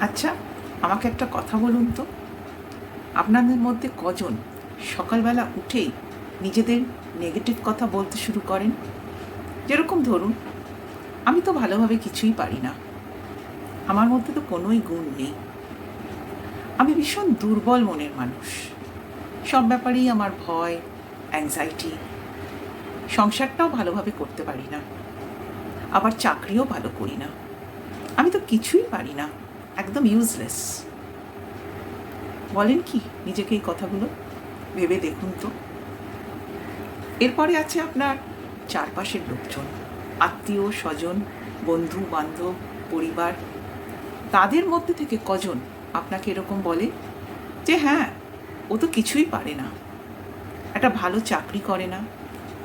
আচ্ছা, আমাকে একটা কথা বলুন তো, আপনাদের মধ্যে কজন সকালবেলা উঠেই নিজেদের নেগেটিভ কথা বলতে শুরু করেন? যেরকম ধরুন, আমি তো ভালোভাবে কিছুই পারি না, আমার মধ্যে তো কোনোই গুণ নেই, আমি ভীষণ দুর্বল মনের মানুষ, সব ব্যাপারেই আমার ভয়, অ্যাংজাইটি, সংসারটাও ভালোভাবে করতে পারি না, আবার চাকরিও ভালো করি না, আমি তো কিছুই পারি না, একদম ইউজলেস। বলেন কি নিজেকে এই কথাগুলো? ভেবে দেখুন তো। এরপরে আছে আপনার চারপাশের লোকজন, আত্মীয় স্বজন, বন্ধু বান্ধব, পরিবার। তাদের মধ্যে থেকে কজন আপনাকে এরকম বলে যে হ্যাঁ, ও তো কিছুই পারে না, একটা ভালো চাকরি করে না,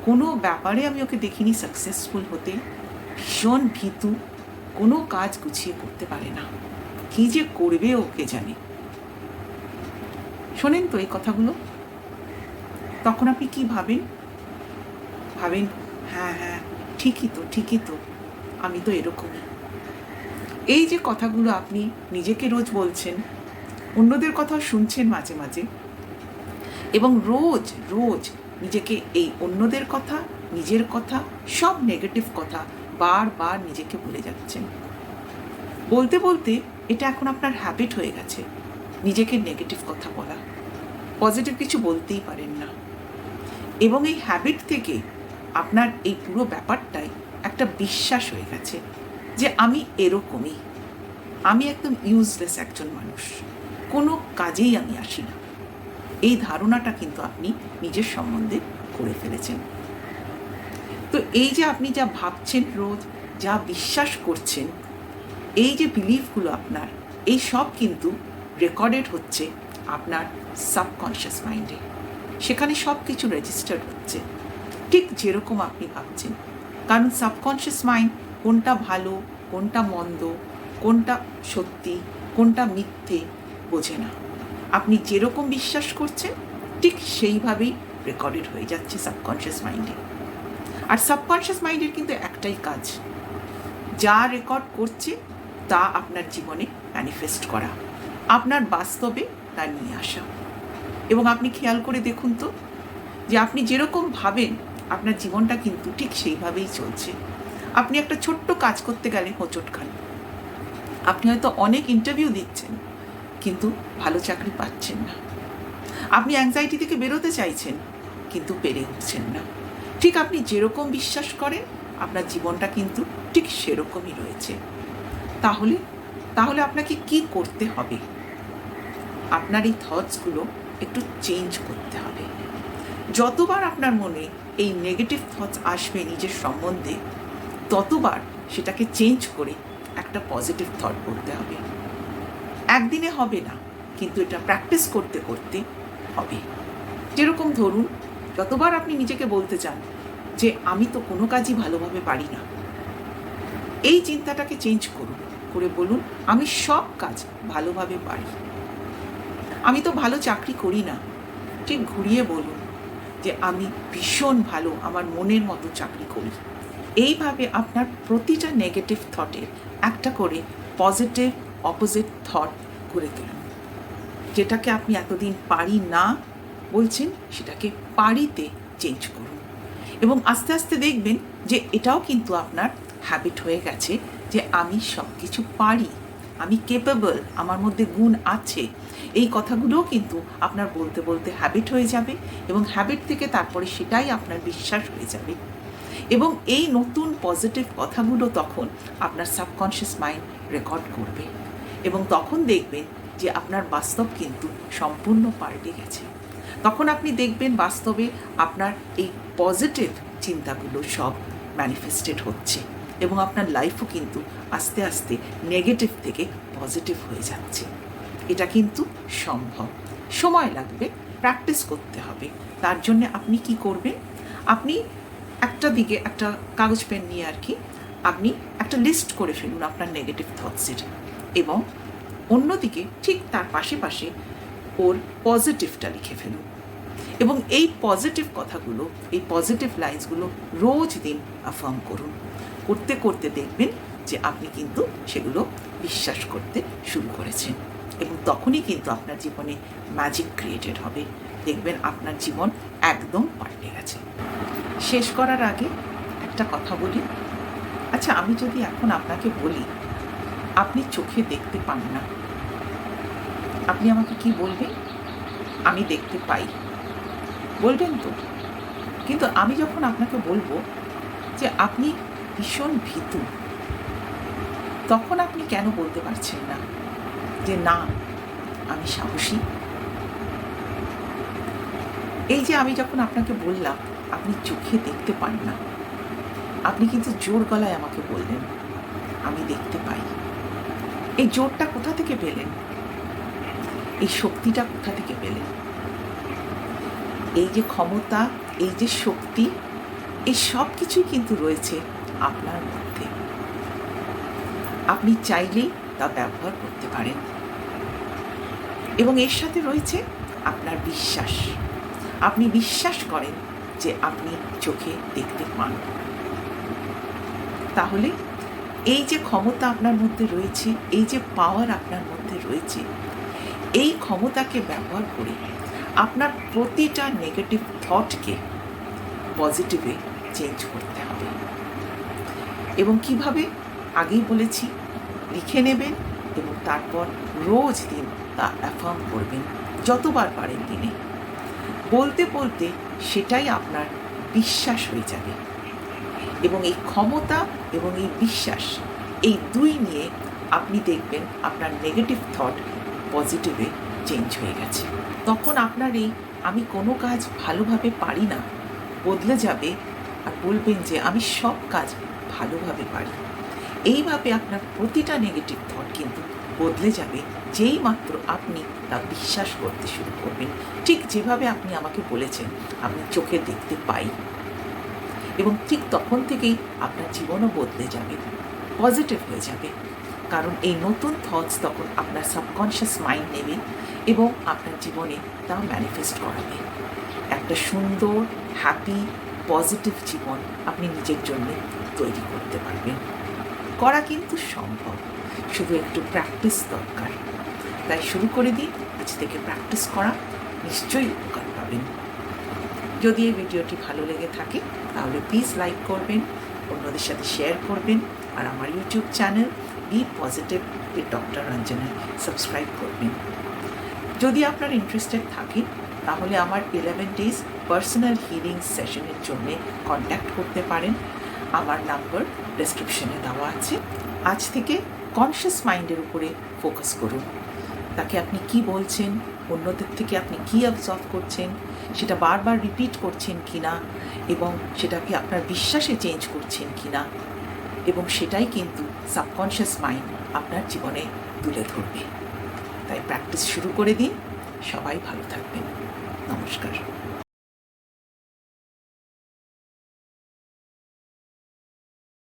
কোনো ব্যাপারে আমি ওকে দেখিনি সাকসেসফুল হতে, ভীষণ ভীতু, কোনো কাজ গুছিয়ে করতে পারে না, কী যে করবে ওকে জানে। শোনেন তো এই কথাগুলো, তখন আপনি কি ভাবেন? ভাবেন হ্যাঁ হ্যাঁ, ঠিকই তো, আমি তো এরকমই। এই যে কথাগুলো আপনি নিজেকে রোজ বলছেন, অন্যদের কথাও শুনছেন মাঝে মাঝে, এবং রোজ রোজ নিজেকে এই অন্যদের কথা, নিজের কথা, সব নেগেটিভ কথা বারবার নিজেকে বলে যাচ্ছেন। বলতে বলতে এটা এখন আপনার হ্যাবিট হয়ে গেছে, নিজেকে নেগেটিভ কথা বলা, পজিটিভ কিছু বলতেই পারেন না। এবং এই হ্যাবিট থেকে আপনার এই পুরো ব্যাপারটাই একটা বিশ্বাস হয়ে গেছে যে আমি এরকমই, আমি একদম ইউজলেস একজন মানুষ, কোনো কাজেই আমি আসি না। এই ধারণাটা কিন্তু আপনি নিজের সম্বন্ধে করে ফেলেছেন। তো এই যে আপনি যা ভাবছেন রোজ, যা বিশ্বাস করছেন, এই যে বিলিফগুলো আপনার, এই সব কিন্তু রেকর্ডেড হচ্ছে আপনার সাবকনশিয়াস মাইন্ডে। সেখানে সব কিছু রেজিস্টার্ড হচ্ছে ঠিক যেরকম আপনি ভাবছেন। কারণ সাবকনশিয়াস মাইন্ড কোনটা ভালো, কোনটা মন্দ, কোনটা সত্যি, কোনটা মিথ্যে বোঝে না। আপনি যেরকম বিশ্বাস করছেন ঠিক সেইভাবেই রেকর্ডেড হয়ে যাচ্ছে সাবকনশিয়াস মাইন্ডে। আর সাবকনশিয়াস মাইন্ডের কিন্তু একটাই কাজ, যা রেকর্ড করছে তা আপনার জীবনে ম্যানিফেস্ট করা, আপনার বাস্তবে তা নিয়ে আসা। এবং আপনি খেয়াল করে দেখুন তো, যে আপনি যেরকম ভাবেন আপনার জীবনটা কিন্তু ঠিক সেইভাবেই চলছে। আপনি একটা ছোট্ট কাজ করতে গেলে হোঁচট খান, আপনি হয়তো অনেক ইন্টারভিউ দিচ্ছেন কিন্তু ভালো চাকরি পাচ্ছেন না, আপনি অ্যাংজাইটি থেকে বেরোতে চাইছেন কিন্তু পেরে উঠছেন না। ঠিক আপনি যেরকম বিশ্বাস করেন আপনার জীবনটা কিন্তু ঠিক সেরকমই রয়েছে। তাহলে তাহলে আপনাকে কি করতে হবে? আপনার এই থটসগুলো একটু চেঞ্জ করতে হবে। যতবার আপনার মনে এই নেগেটিভ থটস আসবে নিজের সম্বন্ধে, ততবার সেটাকে চেঞ্জ করে একটা পজিটিভ থট করতে হবে। একদিনে হবে না, কিন্তু এটা প্র্যাকটিস করতে করতে হবে। যেরকম ধরুন, যতবার আপনি নিজেকে বলতে চান যে আমি তো কোনো কাজই ভালোভাবে পারি না, এই চিন্তাটাকে চেঞ্জ করুন, করে বলুন আমি সব কাজ ভালোভাবে পারি। আমি তো ভালো চাকরি করি না, ঠিক ঘুরিয়ে বলুন যে আমি ভীষণ ভালো, আমার মনের মতো চাকরি করি। এইভাবে আপনার প্রতিটা নেগেটিভ থটের একটা করে পজিটিভ অপোজিট থট করে তুলুন। যেটাকে আপনি এতদিন পারি না বলছেন, সেটাকে পারিতে চেঞ্জ করুন। এবং আস্তে আস্তে দেখবেন যে এটাও কিন্তু আপনার হ্যাবিট হয়ে গেছে, যে আমি সব কিছু পারি, আমি কেপেবল, আমার মধ্যে গুণ আছে। এই কথাগুলোও কিন্তু আপনার বলতে বলতে হ্যাবিট হয়ে যাবে, এবং হ্যাবিট থেকে তারপরে সেটাই আপনার বিশ্বাস হয়ে যাবে। এবং এই নতুন পজিটিভ কথাগুলো তখন আপনার সাবকনশিয়াস মাইন্ড রেকর্ড করবে, এবং তখন দেখবেন যে আপনার বাস্তব কিন্তু সম্পূর্ণ পাল্টে গেছে। তখন আপনি দেখবেন বাস্তবে আপনার এই পজিটিভ চিন্তাগুলো সব ম্যানিফেস্টেড হচ্ছে, এবং আপনার লাইফও কিন্তু আস্তে আস্তে নেগেটিভ থেকে পজিটিভ হয়ে যাচ্ছে। এটা কিন্তু সম্ভব, সময় লাগবে, প্র্যাকটিস করতে হবে। তার জন্য আপনি কি করবেন? আপনি একটা দিকে একটা কাগজ পেন নিয়ে আর কি, আপনি একটা লিস্ট করে ফেলুন আপনার নেগেটিভ থটসের, এবং অন্যদিকে ঠিক তার পাশে পাশে ওর পজিটিভটা লিখে ফেলুন। এবং এই পজিটিভ কথাগুলো, এই পজিটিভ লাইন্সগুলো রোজ দিন অ্যাফার্ম করুন। করতে করতে দেখবেন যে আপনি কিন্তু সেগুলো বিশ্বাস করতে শুরু করেছেন, এবং তখনই কিন্তু আপনার জীবনে ম্যাজিক ক্রিয়েটেড হবে। দেখবেন আপনার জীবন একদম পাল্টে গেছে। শেষ করার আগে একটা কথা বলি। আচ্ছা, আমি যদি এখন আপনাকে বলি আপনি চোখে দেখতে পান না, আপনি আমাকে কি বলবেন? আমি দেখতে পাই বলবেন তো? কিন্তু আমি যখন আপনাকে বলবো যে আপনি ভীষণ ভীতু, তখন আপনি কেন বলতে পারছেন না যে না, আমি সাহসী? এই যে আমি যখন আপনাকে বললাম আপনি চোখে দেখতে পান না, আপনি কিন্তু জোর গলায় আমাকে বললেন আমি দেখতে পাই। এই জোরটা কোথা থেকে পেলেন? এই শক্তিটা কোথা থেকে পেলেন? এই যে ক্ষমতা, এই যে শক্তি, এই সব কিছুই কিন্তু রয়েছে আপনার মধ্যে। আপনি চাইলেই তা ব্যবহার করতে পারেন, এবং এর সাথে রয়েছে আপনার বিশ্বাস। আপনি বিশ্বাস করেন যে আপনি চোখে দেখতে পান। তাহলে এই যে ক্ষমতা আপনার মধ্যে রয়েছে, এই যে পাওয়ার আপনার মধ্যে রয়েছে, এই ক্ষমতাকে ব্যবহার করে আপনার প্রতিটা নেগেটিভ থটকে পজিটিভে চেঞ্জ করতে হবে। এবং কিভাবে? আগেই বলেছি, লিখে নেবেন এবং তারপর রোজ দিন তা অ্যাফার্ম করবেন, যতবার পারেন দিনে। বলতে বলতে সেটাই আপনার বিশ্বাস হয়ে যাবে, এবং এই ক্ষমতা এবং এই বিশ্বাস, এই দুই নিয়ে আপনি দেখবেন আপনার নেগেটিভ থট পজিটিভে চেঞ্জ হয়ে গেছে। তখন আপনার এই আমি কোনো কাজ ভালোভাবে পারি না বদলে যাবে, আর বলবেন যে আমি সব কাজ ভালোভাবে পারি। এইভাবে আপনার প্রতিটা নেগেটিভ থট কিন্তু বদলে যাবে যেই মাত্র আপনি তা বিশ্বাস করতে শুরু করবেন। ঠিক যেভাবে আপনি আমাকে বলেছেন আমি চোখে দেখতে পাই, এবং ঠিক তখন থেকেই আপনার জীবনও বদলে যাবে, পজিটিভ হয়ে যাবে। কারণ এই নতুন থটস তখন আপনার সাবকনশিয়াস মাইন্ড নেবে এবং আপনার জীবনে তা ম্যানিফেস্ট করাবে। একটা সুন্দর, হ্যাপি, পজিটিভ জীবন আপনি নিজের জন্য তৈরি করতে পারবেন। করা কিন্তু সম্ভব, শুধু একটু প্র্যাকটিস দরকার। তাই শুরু করে দিন আজ থেকে প্র্যাকটিস করা, নিশ্চয়ই উপকার পাবেন। যদি এই ভিডিওটি ভালো লেগে থাকে তাহলে প্লিজ লাইক করবেন, অন্যদের সাথে শেয়ার করবেন, আর আমার YouTube channel be positive with doctor Ranjana subscribe করবেন। যদি আপনার ইন্টারেস্টেড থাকেন তাহলে আমার 11 ডেজ পার্সোনাল হিলিং সেশনের জন্য কন্ট্যাক্ট করতে পারেন। আমার নাম্বার ডেসক্রিপশনে দেওয়া আছে। আজ থেকে কনশিয়াস মাইন্ডের উপরে ফোকাস করুন। তাকে আপনি কি বলছেন, অন্যদের থেকে আপনি কি অবজার্ভ করছেন, সেটা বারবার রিপিট করছেন কিনা, এবং সেটাকে আপনার বিশ্বাসে চেঞ্জ করছেন কিনা, এবং সেটাই কিন্তু সাবকনশিয়াস মাইন্ড আপনার জীবনে তুলে ধরবে। তাই প্র্যাকটিস শুরু করে দিন। সবাই ভালো থাকবেন। নমস্কার।